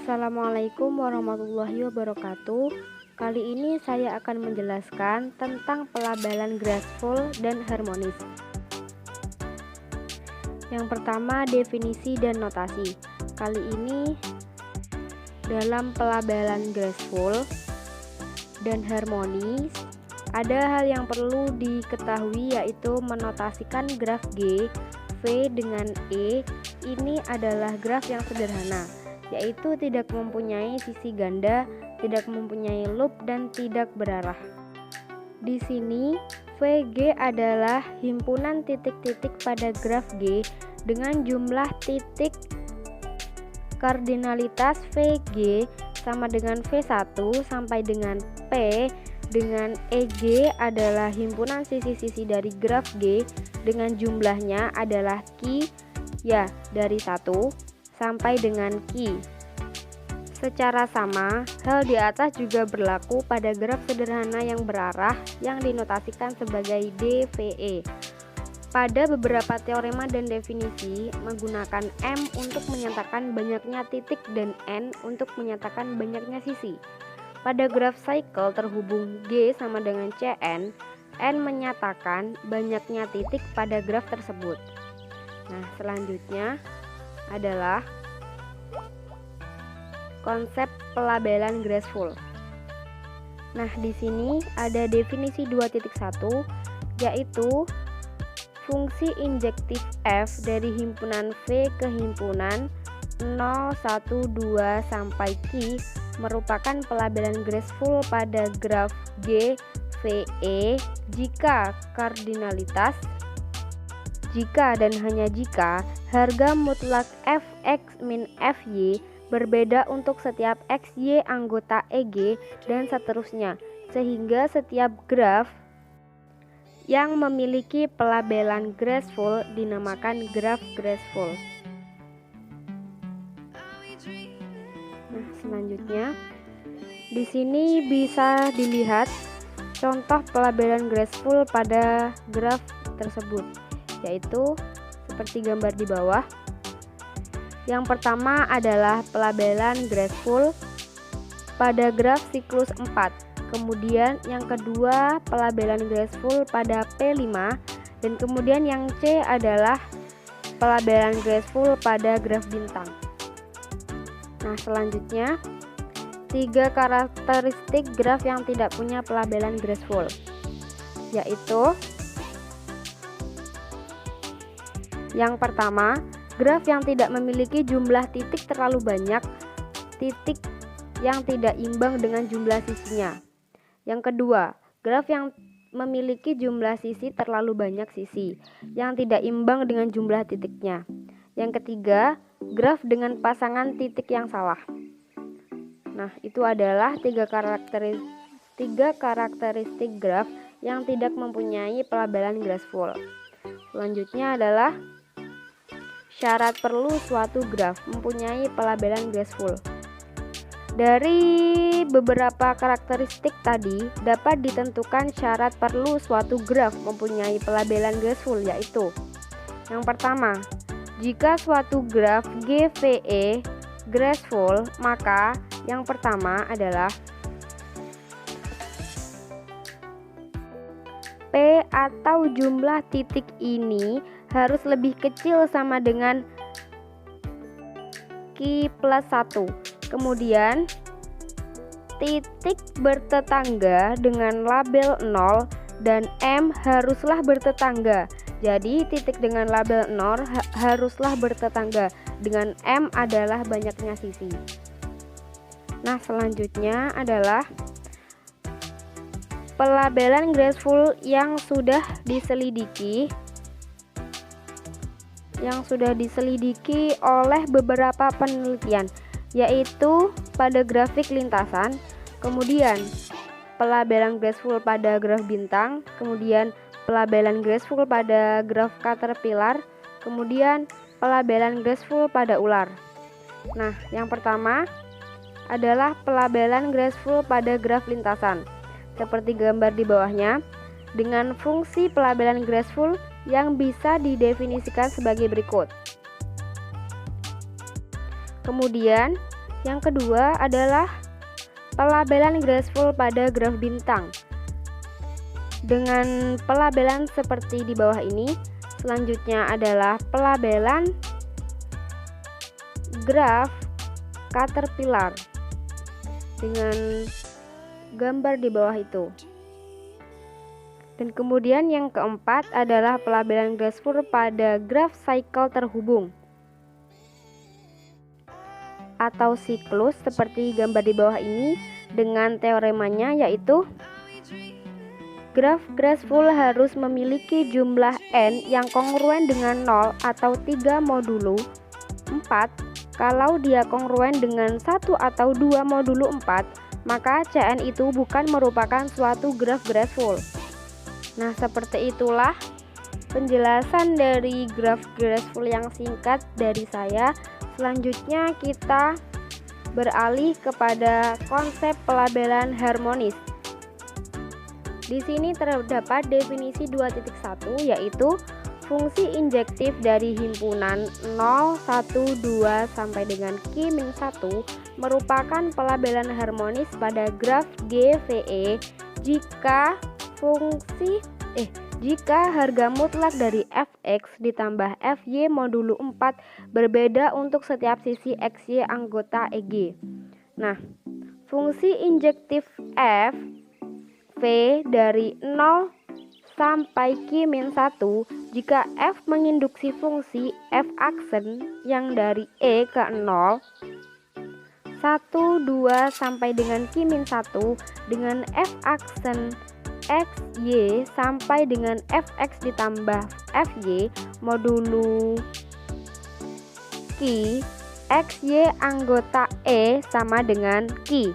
Assalamualaikum warahmatullahi wabarakatuh. Kali ini saya akan menjelaskan tentang pelabelan graceful dan harmonis. Yang pertama, definisi dan notasi. Kali ini dalam pelabelan graceful dan harmonis ada hal yang perlu diketahui, yaitu menotasikan graf G, V dengan E. Ini adalah graf yang sederhana, yaitu tidak mempunyai sisi ganda, tidak mempunyai loop, dan tidak berarah. Di sini VG adalah himpunan titik-titik pada graf G dengan jumlah titik kardinalitas VG sama dengan V1 sampai dengan P, dengan EG adalah himpunan sisi-sisi dari graf G dengan jumlahnya adalah Q, ya, dari 1 sampai dengan Q. Secara sama, hal di atas juga berlaku pada graf sederhana yang berarah yang dinotasikan sebagai DVE. Pada beberapa teorema dan definisi, menggunakan M untuk menyatakan banyaknya titik dan N untuk menyatakan banyaknya sisi. Pada graf cycle terhubung G sama dengan Cn, N menyatakan banyaknya titik pada graf tersebut. Nah, selanjutnya adalah konsep pelabelan graceful. Nah, di sini ada definisi 2.1, yaitu fungsi injektif f dari himpunan V ke himpunan 0, 1, 2 sampai Q merupakan pelabelan graceful pada graf G VE jika kardinalitas, jika dan hanya jika harga mutlak fx min fy berbeda untuk setiap xy anggota EG dan seterusnya, sehingga setiap graf yang memiliki pelabelan graceful dinamakan graf graceful. Nah, selanjutnya di sini bisa dilihat contoh pelabelan graceful pada graf tersebut, yaitu seperti gambar di bawah. Yang pertama adalah pelabelan graceful pada graf siklus 4. Kemudian yang kedua pelabelan graceful pada P5, dan kemudian yang C adalah pelabelan graceful pada graf bintang. Nah, selanjutnya 3 karakteristik graf yang tidak punya pelabelan graceful, yaitu yang pertama, graf yang tidak memiliki jumlah titik terlalu banyak, titik yang tidak imbang dengan jumlah sisinya. Yang kedua, graf yang memiliki jumlah sisi terlalu banyak sisi, yang tidak imbang dengan jumlah titiknya. Yang ketiga, graf dengan pasangan titik yang salah. Nah, itu adalah 3 karakteristik graf yang tidak mempunyai pelabelan graceful. Selanjutnya adalah syarat perlu suatu graf mempunyai pelabelan graceful. Dari beberapa karakteristik tadi dapat ditentukan syarat perlu suatu graf mempunyai pelabelan graceful, yaitu yang pertama, jika suatu graf GVE graceful, maka yang pertama adalah P atau jumlah titik ini harus lebih kecil sama dengan Q plus 1. Kemudian titik bertetangga dengan label 0 dan M haruslah bertetangga. Jadi titik dengan label 0 haruslah bertetangga dengan M adalah banyaknya sisi. Nah, selanjutnya adalah pelabelan graceful yang sudah diselidiki oleh beberapa penelitian, yaitu pada grafik lintasan, kemudian pelabelan graceful pada graf bintang, kemudian pelabelan graceful pada graf caterpillar, kemudian pelabelan graceful pada ular. Nah, yang pertama adalah pelabelan graceful pada graf lintasan, seperti gambar di bawahnya, dengan fungsi pelabelan graceful yang bisa didefinisikan sebagai berikut. Kemudian Yang kedua adalah pelabelan graceful pada graf bintang. Dengan pelabelan seperti di bawah ini. Selanjutnya adalah pelabelan graf caterpillar dengan gambar di bawah itu. Dan kemudian yang keempat adalah pelabelan graceful pada graf cycle terhubung atau siklus seperti gambar di bawah ini dengan teoremanya, yaitu graf graceful harus memiliki jumlah n yang kongruen dengan 0 atau 3 modulo 4. Kalau dia kongruen dengan 1 atau 2 modulo 4, maka Cn itu bukan merupakan suatu graf graceful. Nah, seperti itulah penjelasan dari graf graceful yang singkat dari saya. Selanjutnya kita beralih kepada konsep pelabelan harmonis. Di sini terdapat definisi 2.1, yaitu fungsi injektif dari himpunan 0, 1, 2 sampai dengan Q-1 merupakan pelabelan harmonis pada graf GVE jika harga mutlak dari fx ditambah fy modulo 4 berbeda untuk setiap sisi xy anggota EG. Nah, fungsi injektif f v dari 0 sampai Q-1 jika f menginduksi fungsi f aksen yang dari E ke 0 1, 2 sampai dengan Q-1 dengan f aksen xy sampai dengan fx ditambah fy modulo Q xy anggota E sama dengan Q.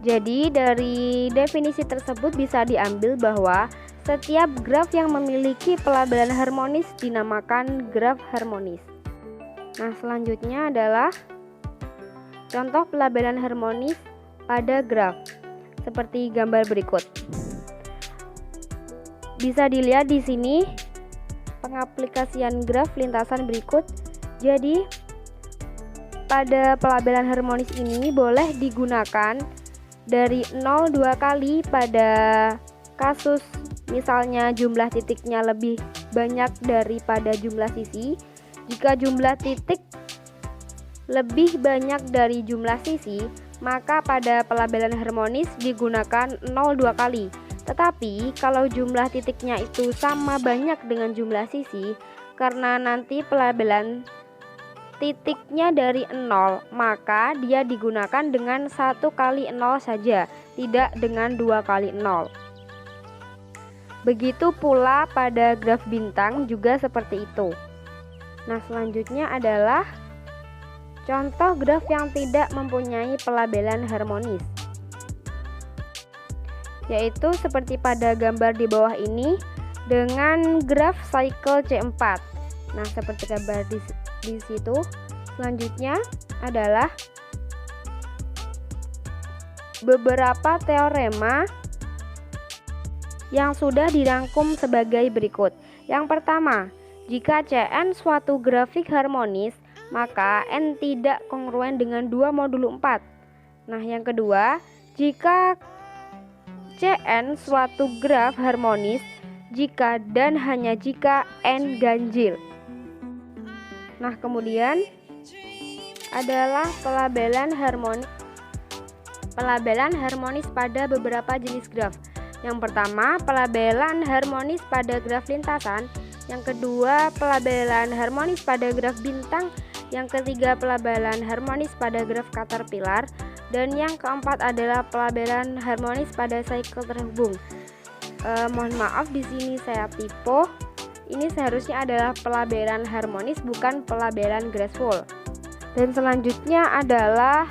Jadi dari definisi tersebut bisa diambil bahwa setiap graf yang memiliki pelabelan harmonis dinamakan graf harmonis. Nah, selanjutnya adalah contoh pelabelan harmonis pada graf seperti gambar berikut. Bisa dilihat di sini pengaplikasian graf lintasan berikut. Jadi pada pelabelan harmonis ini boleh digunakan dari 0 2 kali pada kasus misalnya jumlah titiknya lebih banyak daripada jumlah sisi. Jika jumlah titik lebih banyak dari jumlah sisi, maka pada pelabelan harmonis digunakan 0 2 kali. Tetapi kalau jumlah titiknya itu sama banyak dengan jumlah sisi, karena nanti pelabelan titiknya dari 0, maka dia digunakan dengan 1 kali 0 saja, tidak dengan 2 kali 0. Begitu pula pada graf bintang juga seperti itu. Nah, selanjutnya adalah contoh graf yang tidak mempunyai pelabelan harmonis, yaitu seperti pada gambar di bawah ini dengan graf cycle C4. Nah, seperti gambar di situ. Selanjutnya adalah beberapa teorema yang sudah dirangkum sebagai berikut. Yang pertama, jika Cn suatu grafik harmonis, maka N tidak kongruen dengan 2 modulo 4. Nah, yang kedua, jika Cn suatu graf harmonis jika dan hanya jika N ganjil. Nah, kemudian adalah pelabelan harmonis pada beberapa jenis graf. Yang pertama, pelabelan harmonis pada graf lintasan. Yang kedua, pelabelan harmonis pada graf bintang. Yang ketiga, pelabelan harmonis pada graf caterpillar. Dan yang keempat adalah pelabelan harmonis pada cycle terhubung. Mohon maaf, di sini saya typo. Ini seharusnya adalah pelabelan harmonis, bukan pelabelan graceful. Dan selanjutnya adalah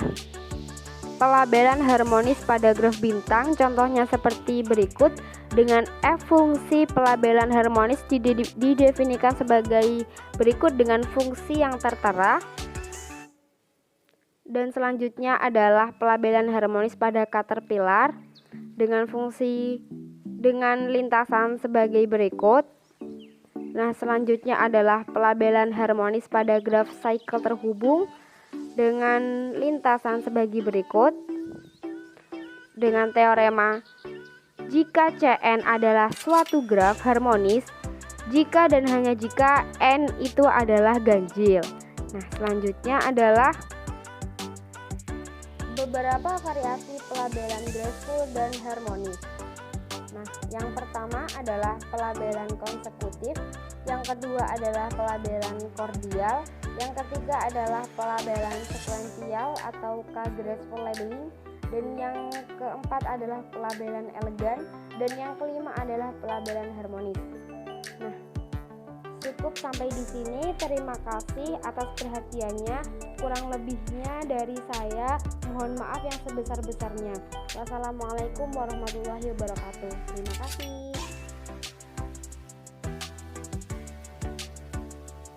pelabelan harmonis pada graf bintang. Contohnya seperti berikut. Dengan f fungsi pelabelan harmonis didefinisikan sebagai berikut dengan fungsi yang tertera. Dan selanjutnya adalah pelabelan harmonis pada caterpillar dengan fungsi dengan lintasan sebagai berikut. Nah, selanjutnya adalah pelabelan harmonis pada graf cycle terhubung dengan lintasan sebagai berikut. Dengan teorema, jika Cn adalah suatu graf harmonis, jika dan hanya jika N itu adalah ganjil. Nah, selanjutnya adalah beberapa variasi pelabelan graceful dan harmonis. Nah, yang pertama adalah pelabelan konsekutif, yang kedua adalah pelabelan kordial, yang ketiga adalah pelabelan sekuensial atau graceful labeling, dan yang keempat adalah pelabelan elegan, dan yang kelima adalah pelabelan harmonis. Nah, cukup sampai di sini. Terima kasih atas perhatiannya. Kurang lebihnya dari saya, mohon maaf yang sebesar-besarnya. Wassalamualaikum warahmatullahi wabarakatuh. Terima kasih.